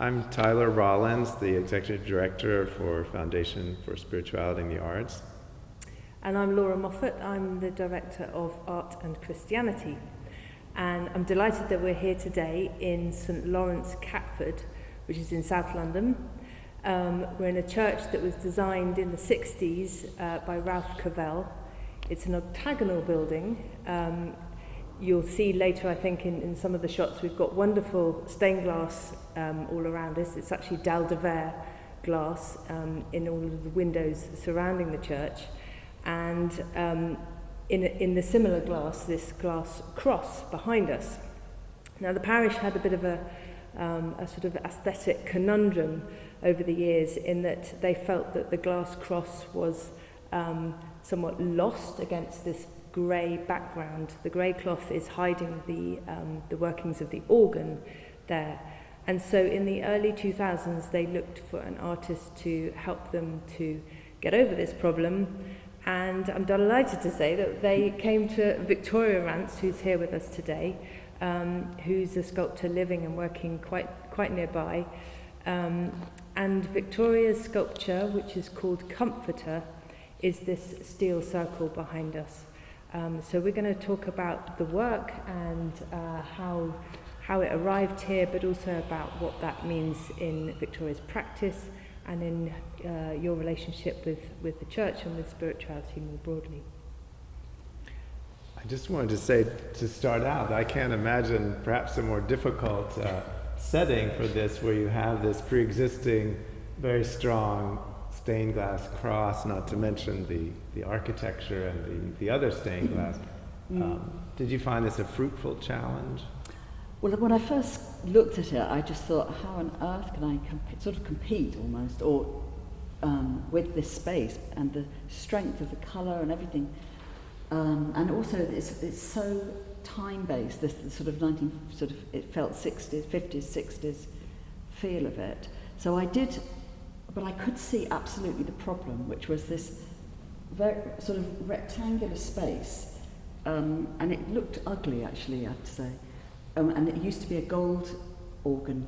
I'm Tyler Rollins, the Executive Director for Foundation for Spirituality and the Arts. And I'm Laura Moffatt. I'm the Director of Art and Christianity. And I'm delighted that we're here today in St Laurence, Catford, which is in South London. We're in a church that was designed in the 60s by Ralph Cavell. It's an octagonal building. You'll see later, I think, in some of the shots, we've got wonderful stained glass all around us. It's actually Dalle de Verre glass in all of the windows surrounding the church. And in the similar glass, this glass cross behind us. Now, the parish had a bit of a sort of aesthetic conundrum over the years in that they felt that the glass cross was somewhat lost against this grey background. The grey cloth is hiding the workings of the organ there. And so in the early 2000s, they looked for an artist to help them to get over this problem. And I'm delighted to say that they came to Victoria Rance, who's here with us today, who's a sculptor living and working quite nearby. And Victoria's sculpture, which is called Comforter, is this steel circle behind us. So we're going to talk about the work and how it arrived here, but also about what that means in Victoria's practice and in your relationship with the church and with spirituality more broadly. I just wanted to say, to start out, I can't imagine perhaps a more difficult setting for this, where you have this pre-existing, very strong stained glass cross, not to mention the architecture and the other stained glass. Did you find this a fruitful challenge? Well, when I first looked at it, I just thought, how on earth can I sort of compete almost, or with this space and the strength of the colour and everything, and also it's so time-based. This sort of it felt 60s, 50s, 60s feel of it. So I did. But I could see absolutely the problem, which was this very sort of rectangular space, and it looked ugly, actually, I have to say. And it used to be a gold organ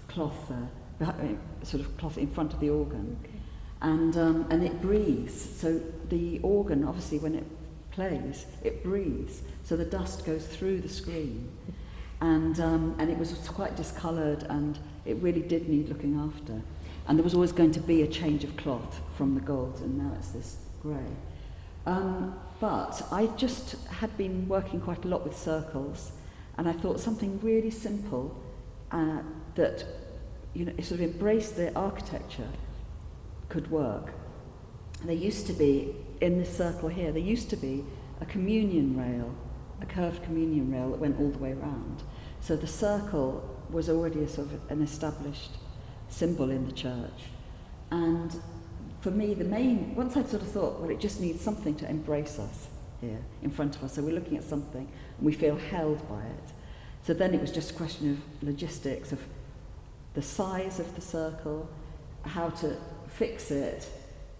cloth, sort of cloth in front of the organ, and it breathes. So the organ, obviously, when it plays, it breathes. So the dust goes through the screen, and it was quite discoloured, and it really did need looking after. And there was always going to be a change of cloth from the gold, and now it's this grey. But I just had been working quite a lot with circles, and I thought something really simple that, sort of embraced the architecture could work. There used to be, in this circle here, there used to be a communion rail, a curved communion rail that went all the way around. So the circle was already a sort of an established symbol in the church. And for me, once I sort of thought, well, it just needs something to embrace us here in front of us. So we're looking at something and we feel held by it. So then it was just a question of logistics, of the size of the circle, how to fix it,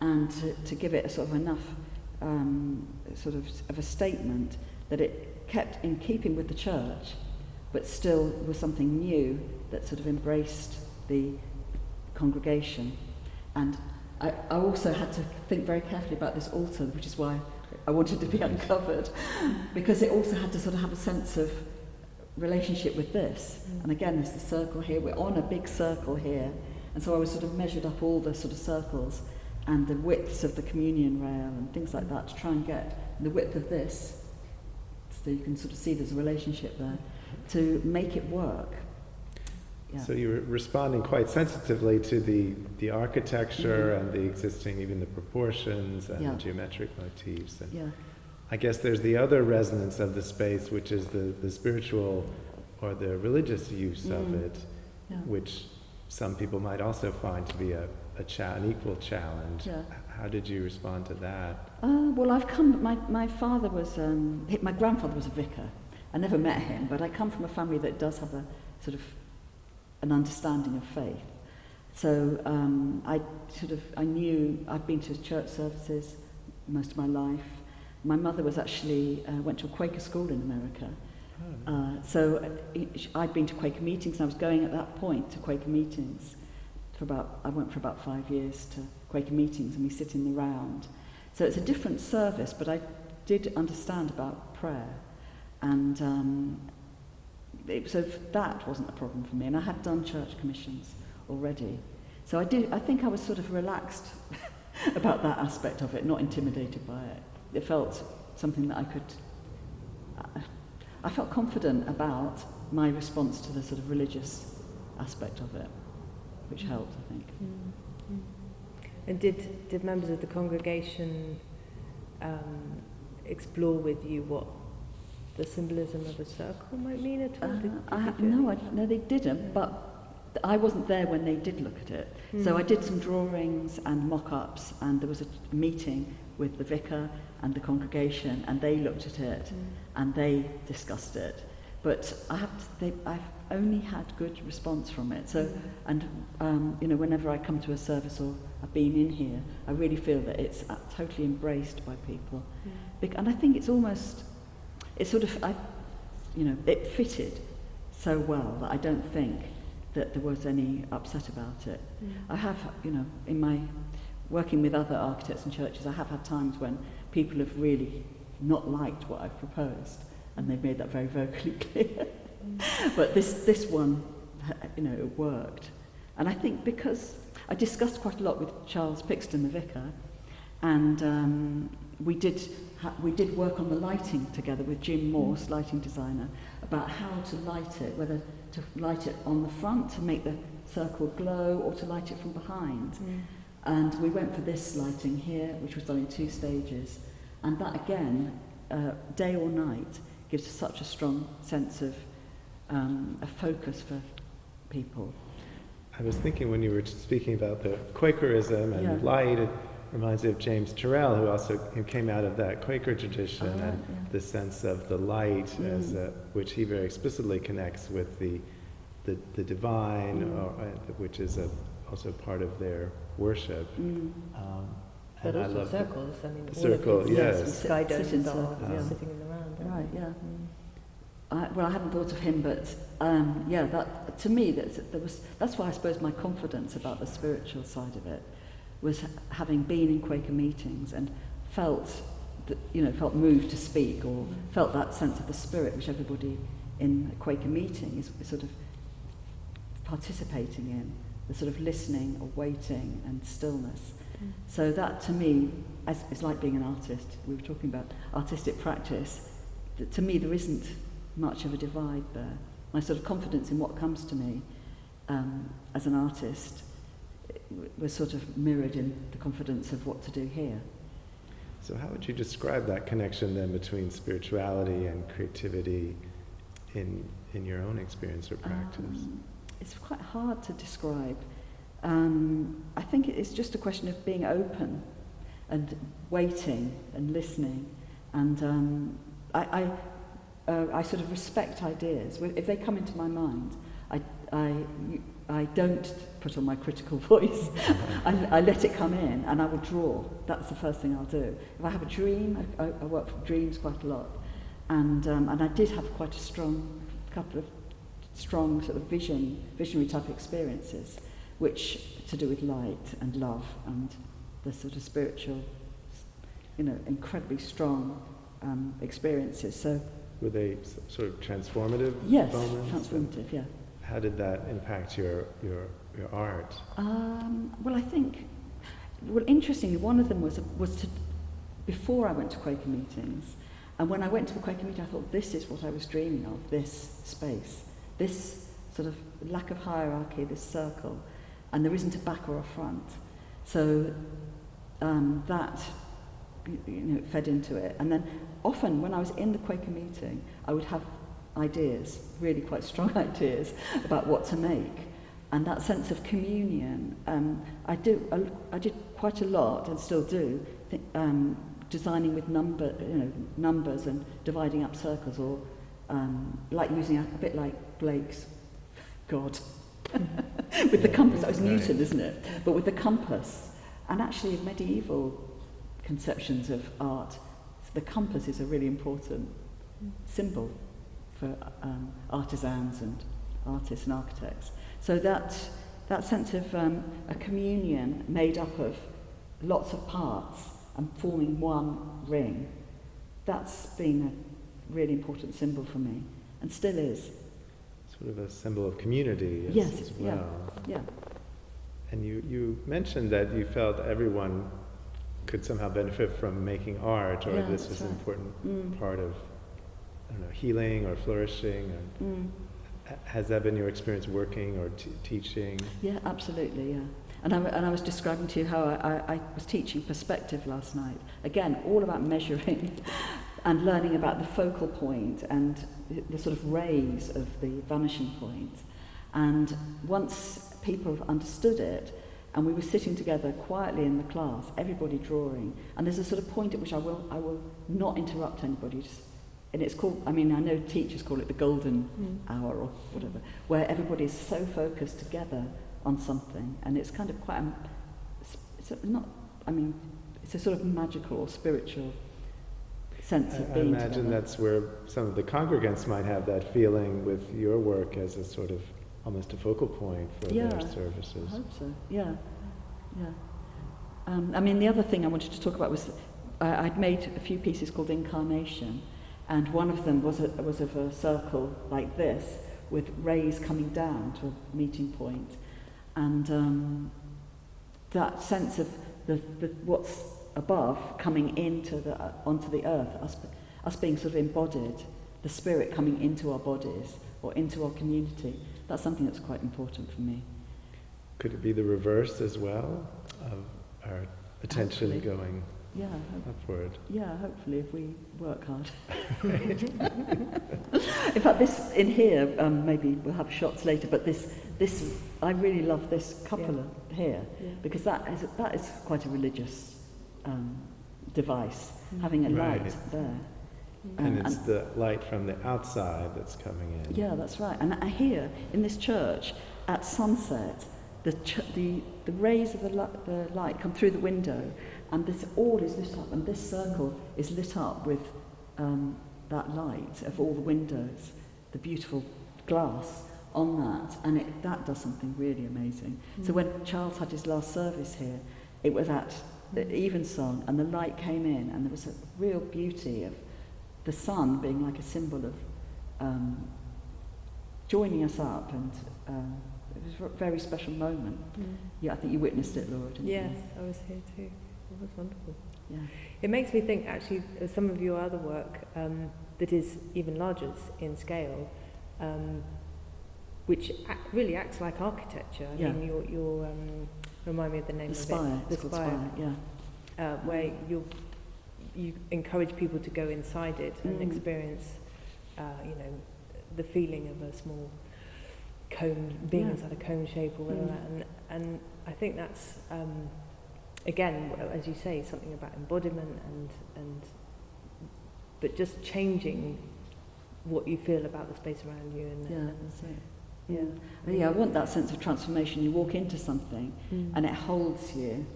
and to give it a sort of enough sort of a statement that it kept in keeping with the church, but still was something new that sort of embraced the congregation. And I also had to think very carefully about this altar, which is why I wanted to be uncovered, because it also had to sort of have a sense of relationship with this. And again, there's the circle here, we're on a big circle here, and so I was sort of measured up all the sort of circles and the widths of the communion rail and things like that to try and get the width of this, so you can sort of see there's a relationship there, to make it work. Yeah. So you were responding quite sensitively to the architecture and the existing, even the proportions and the geometric motifs. And I guess there's the other resonance of the space, which is the spiritual or the religious use of it, which some people might also find to be an equal challenge. Yeah. How did you respond to that? Well, my father was, my grandfather was a vicar. I never met him, but I come from a family that does have a sort of an understanding of faith. So I knew, I'd been to church services most of my life. My mother was actually, went to a Quaker school in America, So I'd been to Quaker meetings, and I was going at that point to Quaker meetings I went for about 5 years to Quaker meetings, and we sit in the round. So it's a different service, but I did understand about prayer, and so that wasn't a problem for me, and I had done church commissions already. So I think I was sort of relaxed about that aspect of it, not intimidated by it. It felt something that I felt confident about my response to the sort of religious aspect of it, which helped, I think. And did members of the congregation explore with you what the symbolism of a circle might mean at all? No, they didn't, but I wasn't there when they did look at it. So I did some drawings and mock-ups, and there was a meeting with the vicar and the congregation, and they looked at it and they discussed it. But I've only had good response from it. So, and whenever I come to a service or I've been in here, I really feel that it's totally embraced by people. And I think it fitted so well that I don't think that there was any upset about it. I have, in my working with other architects and churches, I have had times when people have really not liked what I've proposed, and they've made that very vocally clear. But this one, it worked. And I think because I discussed quite a lot with Charles Pixton, the vicar, and we did work on the lighting together with Jim Morse, lighting designer, about how to light it, whether to light it on the front to make the circle glow or to light it from behind. And we went for this lighting here, which was done in 2 stages. And that again, day or night, gives us such a strong sense of a focus for people. I was thinking when you were speaking about the Quakerism and light, it reminds me of James Turrell, who came out of that Quaker tradition, and the sense of the light, which he very explicitly connects with the divine, which is also part of their worship. But and also I love circles. the circle, yes. Sky domes sitting sitting in the round. Right, yeah. I hadn't thought of him, but that to me, that's why I suppose my confidence about the spiritual side of it was having been in Quaker meetings and felt moved to speak, or felt that sense of the spirit which everybody in a Quaker meeting is sort of participating in, the sort of listening or waiting and stillness. So that to me, it's like being an artist. We were talking about artistic practice. To me, there isn't much of a divide there. My sort of confidence in what comes to me as an artist was sort of mirrored in the confidence of what to do here. So how would you describe that connection then between spirituality and creativity in your own experience or practice? It's quite hard to describe. I think it's just a question of being open and waiting and listening, and I sort of respect ideas. If they come into my mind, I don't put on my critical voice. I let it come in, and I will draw. That's the first thing I'll do. If I have a dream, I work with dreams quite a lot, and I did have quite a couple of strong sort of visionary type experiences, which to do with light and love and the sort of spiritual, incredibly strong experiences. So were they sort of transformative moments? Yes, transformative, yeah. How did that impact your art? Well, I think, interestingly, one of them was before I went to Quaker meetings, and when I went to the Quaker meeting, I thought, this is what I was dreaming of, this space, this sort of lack of hierarchy, this circle, and there isn't a back or a front. So that fed into it. And then often when I was in the Quaker meeting, I would have ideas, really quite strong ideas, about what to make. And that sense of communion, I did quite a lot, and still do, designing with numbers and dividing up circles, or like using a bit like Blake's God, with the compass. That was Newton, isn't it? But with the compass, and actually medieval conceptions of art, the compass is a really important symbol for artisans and artists and architects. So that sense of a communion made up of lots of parts and forming one ring, that's been a really important symbol for me, and still is. Sort of a symbol of community as well. Yeah. And you mentioned that you felt everyone could somehow benefit from making art, or this is an important part of, I don't know, healing or flourishing. Has that been your experience working or teaching? Yeah, absolutely, yeah. And I was describing to you how I was teaching perspective last night. Again, all about measuring and learning about the focal point and the sort of rays of the vanishing point. And once people understood it, and we were sitting together quietly in the class, everybody drawing, and there's a sort of point at which I will not interrupt anybody, and it's called, I mean, I know teachers call it the golden hour or whatever, where everybody is so focused together on something, and it's kind of quite, it's a sort of magical or spiritual sense of being together. I imagine that's where some of the congregants might have that feeling with your work as a sort of almost a focal point for their services. I hope so, yeah. I mean, the other thing I wanted to talk about was I'd made a few pieces called Incarnation, and one of them was of a circle like this, with rays coming down to a meeting point. And that sense of the what's above coming onto the earth, us being sort of embodied, the spirit coming into our bodies or into our community, that's something that's quite important for me. Could it be the reverse as well, of our attention going upward? Yeah, hopefully, if we work hard. In fact, this in here, maybe we'll have shots later, but this I really love this cupola here, because that is quite a religious device, having a light there. And it's the light from the outside that's coming in. Yeah, that's right. And here, in this church, at sunset, the rays of the light come through the window, and this all is lit up, and this circle is lit up with that light of all the windows, the beautiful glass on that, and that does something really amazing. So when Charles had his last service here, it was at the evensong, and the light came in, and there was a real beauty of the sun being like a symbol of joining us up, and it was a very special moment. Yeah, I think you witnessed it, Laura, didn't you? Yes, I was here too. It was wonderful. Yeah. It makes me think, actually, of some of your other work that is even larger in scale, which really acts like architecture. I mean, your remind me of the name of it. The Spire. Yeah. Where you encourage people to go inside it and experience, the feeling of a small cone, being inside a cone shape or whatever. And I think that's, again, as you say, something about embodiment and but just changing what you feel about the space around you. That's it. Yeah, I want that sense of transformation. You walk into something and it holds you,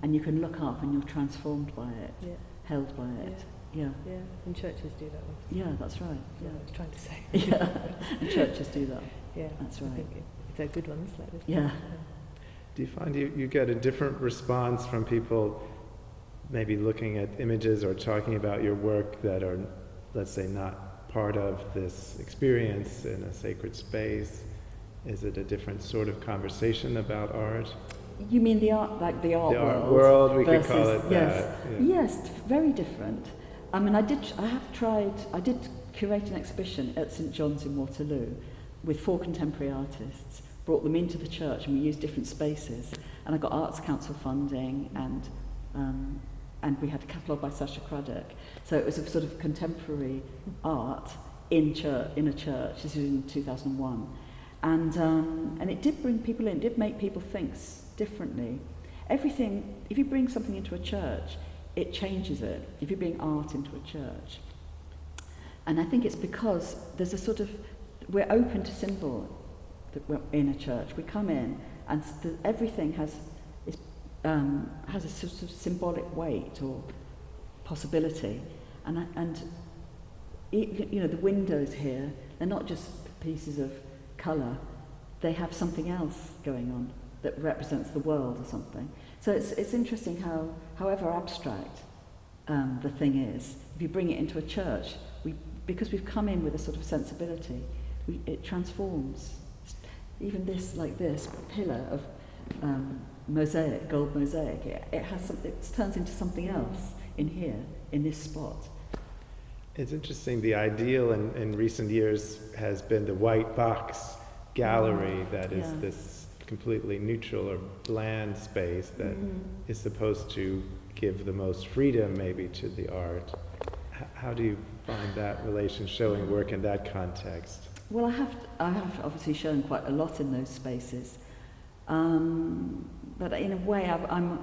and you can look up and you're transformed by it, held by it. Yeah, and churches do that. Yeah, that's right. Yeah, I was trying to say. Yeah, and churches do that. Yeah, that's right. I think they're good ones like this. Yeah. Do you find you get a different response from people maybe looking at images or talking about your work that are, let's say, not part of this experience in a sacred space? Is it a different sort of conversation about art? You mean the art, like the art world? The art world, we versus, could call it that. Yes, very different. I mean, I did curate an exhibition at St John's in Waterloo with 4 contemporary artists, brought them into the church, and we used different spaces. And I got Arts Council funding, and we had a catalogue by Sasha Craddock. So it was a sort of contemporary art in a church. This was in 2001. And it did bring people in, it did make people think differently. Everything, if you bring something into a church, it changes it, if you bring art into a church. And I think it's because there's a sort of, we're open to symbol that we're in a church. We come in and everything has a sort of symbolic weight or possibility. And the windows here, they're not just pieces of colour, they have something else going on that represents the world or something. So it's interesting how, however abstract the thing is, if you bring it into a church, because we've come in with a sort of sensibility, it transforms. Even this pillar of mosaic, gold mosaic, it turns into something else in here, in this spot. It's interesting, the ideal in recent years has been the white box gallery that is this completely neutral or bland space that is supposed to give the most freedom maybe to the art. How do you find that relation showing work in that context? Well, I have obviously shown quite a lot in those spaces, but in a way I'm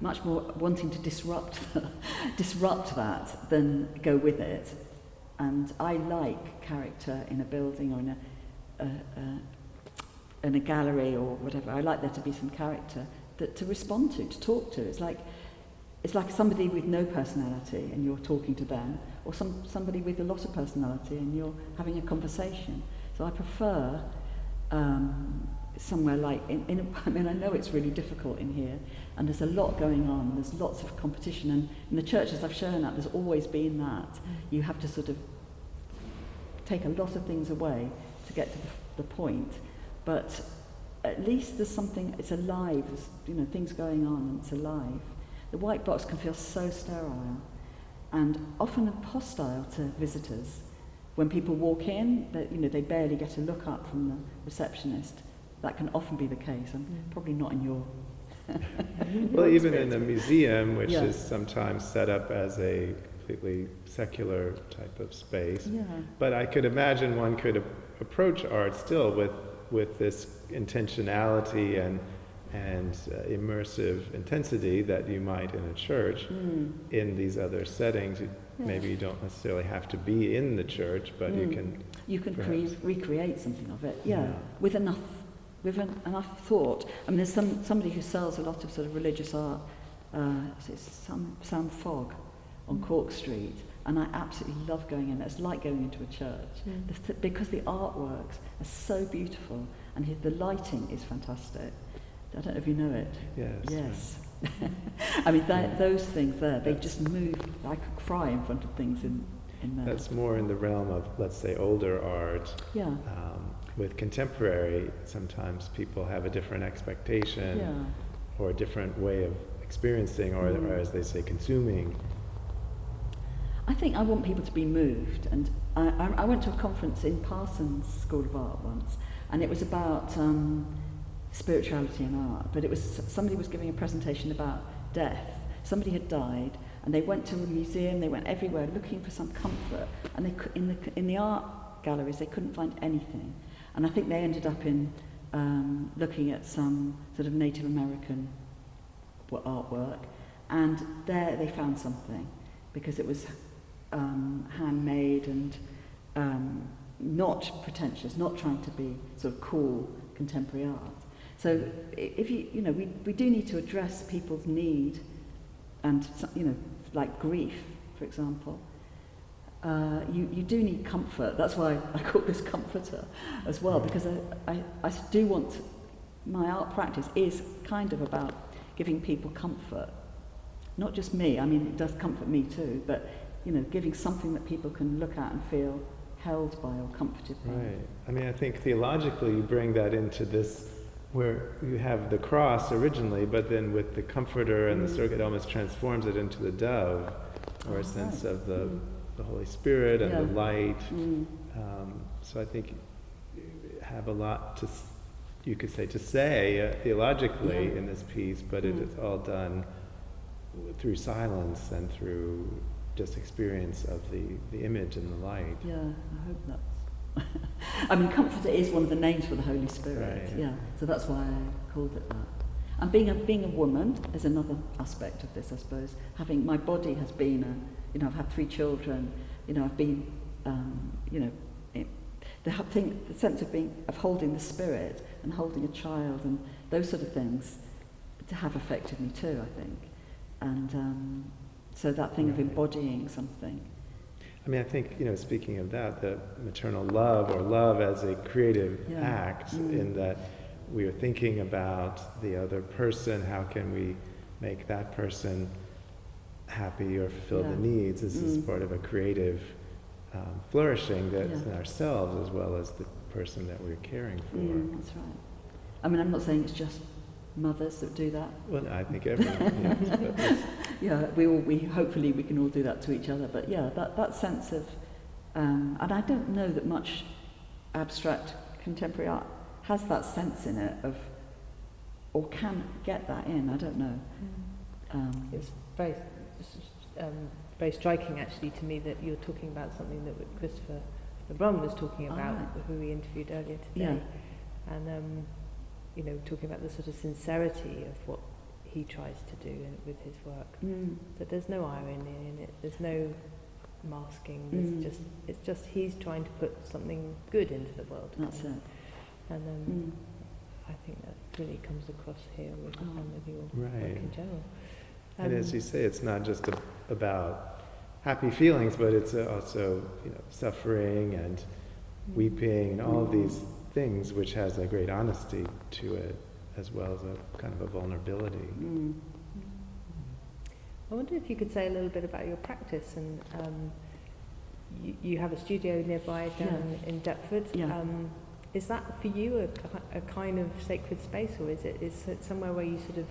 much more wanting to disrupt that than go with it. And I like character in a building or in a gallery or whatever. I like there to be some character to respond to talk to. It's like somebody with no personality and you're talking to them, or somebody with a lot of personality and you're having a conversation. So I prefer somewhere like I know it's really difficult in here, and there's a lot going on. There's lots of competition, and in the churches I've shown at, there's always been that. You have to sort of take a lot of things away to get to the point, but at least there's something. It's alive. There's things going on, and it's alive. The white box can feel so sterile and often hostile to visitors. When people walk in, they barely get a look up from the receptionist. That can often be the case, and probably not in your well, even in a museum, which is sometimes set up as a completely secular type of space. Yeah. But I could imagine one could approach art still with this intentionality and immersive intensity that you might in a church. In these other settings. Maybe you don't necessarily have to be in the church, but you can recreate something of it. With enough thought. I mean, there's somebody who sells a lot of sort of religious art. It's Sam Fogg on Cork Street, and I absolutely love going in. It's like going into a church because the artworks are so beautiful and the lighting is fantastic. I don't know if you know it. Yes. Right. I mean, those things there, they just move. I could cry in front of things in there. That's more in the realm of, let's say, older art. Yeah. With contemporary, sometimes people have a different expectation or a different way of experiencing or as they say, consuming. I think I want people to be moved. And I went to a conference in Parsons School of Art once, and it was about spirituality and art, but it was somebody was giving a presentation about death. Somebody had died, and they went to a museum, they went everywhere looking for some comfort, and they in the art galleries they couldn't find anything. And I think they ended up in looking at some sort of Native American artwork, and there they found something, because it was handmade and not pretentious, not trying to be sort of cool contemporary art. So if we do need to address people's need, and like grief, for example. You do need comfort. That's why I call this comforter as well, because I do want, my art practice is kind of about giving people comfort. Not just me, I mean it does comfort me too, but giving something that people can look at and feel held by or comforted by. Right. I mean, I think theologically you bring that into this, where you have the cross originally, but then with the comforter and the circuit, almost transforms it into the dove, or a sense of the Holy Spirit and the light. So I think you have a lot to say theologically in this piece, but it is all done through silence and through just experience of the image and the light. Yeah, I hope that's... I mean, comforter is one of the names for the Holy Spirit. Right. Yeah, so that's why I called it that. And being a woman is another aspect of this, I suppose. Having my body has been I've had 3 children. I've been the sense of holding the spirit and holding a child and those sort of things to have affected me too, I think. And so that thing of embodying something. I mean, I think, speaking of that, the maternal love, or love as a creative act, in that we are thinking about the other person, how can we make that person happy or fulfill the needs. This is part of a creative flourishing that's in ourselves as well as the person that we're caring for. That's right. I mean, I'm not saying it's just mothers that do that. Well, no, I think everyone. We hopefully we can all do that to each other. But that sense of, and I don't know that much abstract contemporary art has that sense in it of, or can get that in. I don't know. It's very striking, actually, to me that you're talking about something that Christopher Le Brun was talking about, who we interviewed earlier today, and talking about the sort of sincerity of what he tries to do with his work. That there's no irony in it. There's no masking. It's just he's trying to put something good into the world. That's it. And I think that really comes across here with your work in general. And as you say, it's not just about happy feelings, but it's also suffering and weeping and all of these things, which has a great honesty to it, as well as a kind of a vulnerability. I wonder if you could say a little bit about your practice, and you have a studio nearby down in Deptford. Is that for you a kind of sacred space, or is it somewhere where you sort of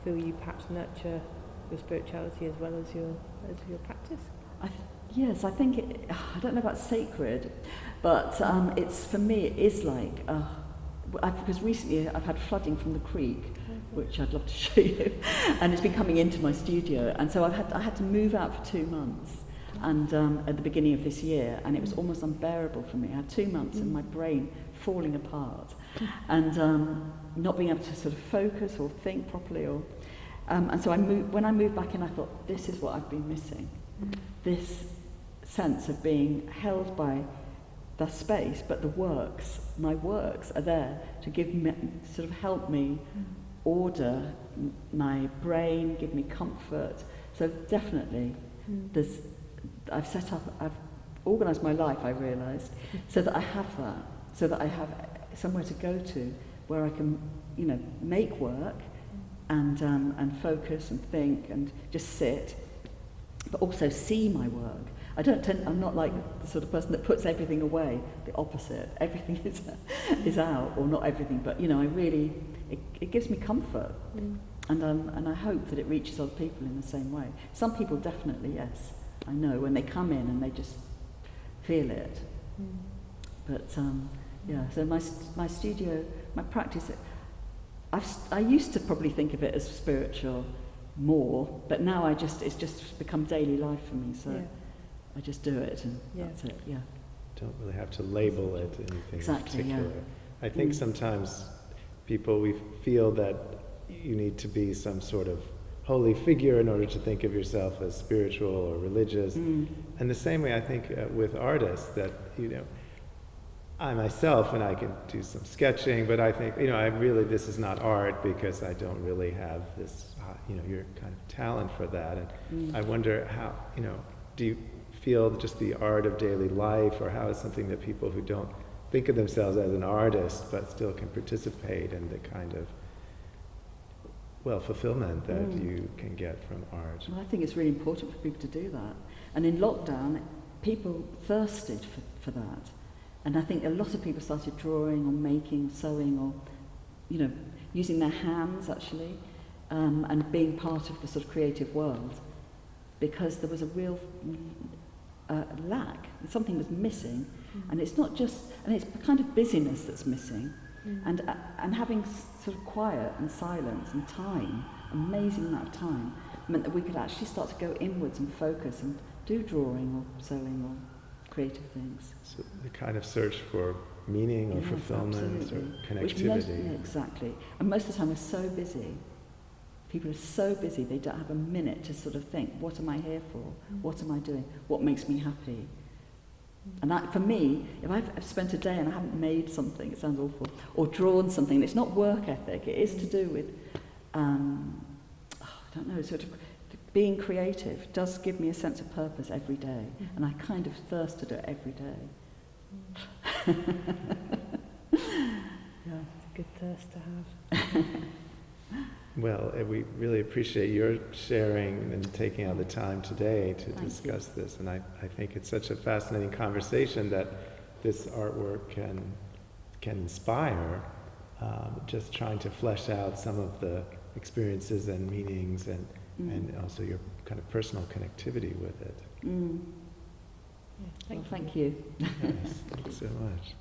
feel you perhaps nurture your spirituality as well as your practice? Yes, I think I don't know about sacred, but it's, for me, it is like, because recently I've had flooding from the creek, which I'd love to show you, and it's been coming into my studio, and so I had to move out for 2 months, and at the beginning of this year, and it was almost unbearable for me. I had 2 months of my brain falling apart, and not being able to sort of focus or think properly, and so when I moved back in, I thought, this is what I've been missing. This sense of being held by the space, but my works are there to give me, sort of help me order my brain, give me comfort. So definitely, I've organised my life, I realised, so that I have that, so that I have somewhere to go to where I can, make work and focus and think and just sit, but also see my work. I'm not like the sort of person that puts everything away. The opposite. Everything is out, or not everything, but it gives me comfort, and I hope that it reaches other people in the same way. Some people definitely, yes, I know, when they come in and they just feel it. But so my studio, my practice, I used to probably think of it as spiritual more, but now it's just become daily life for me. So I just do it, and that's it. Don't really have to label it anything particular. I think sometimes we feel that you need to be some sort of holy figure in order to think of yourself as spiritual or religious. And the same way I think with artists, that I myself, and I can do some sketching, but I think this is not art because I don't really have this your kind of talent for that. And I wonder how do you feel just the art of daily life, or how is something that people who don't think of themselves as an artist but still can participate in the kind of fulfillment that you can get from art? Well, I think it's really important for people to do that. And in lockdown, people thirsted for that. And I think a lot of people started drawing or making, sewing, or using their hands actually, and being part of the sort of creative world, because there was a real lack. Something was missing, and it's not just, and it's the kind of busyness that's missing, and having sort of quiet and silence and time, amazing amount of time, meant that we could actually start to go inwards and focus and do drawing or sewing or creative things. So the kind of search for meaning or fulfillment or connectivity. Exactly. And most of the time we're so busy. People are so busy, they don't have a minute to sort of think, what am I here for? What am I doing? What makes me happy? And for me, if I've spent a day and I haven't made something, it sounds awful, or drawn something, it's not work ethic, it is to do with, I don't know, sort of being creative does give me a sense of purpose every day, and I kind of thirst to do it every day. Yeah. It's a good thirst to have. Well, we really appreciate your sharing and taking out the time today to Thank discuss this. And I think it's such a fascinating conversation that this artwork can inspire, just trying to flesh out some of the experiences and meanings and also your kind of personal connectivity with it. Thank you. Yes, thank you so much.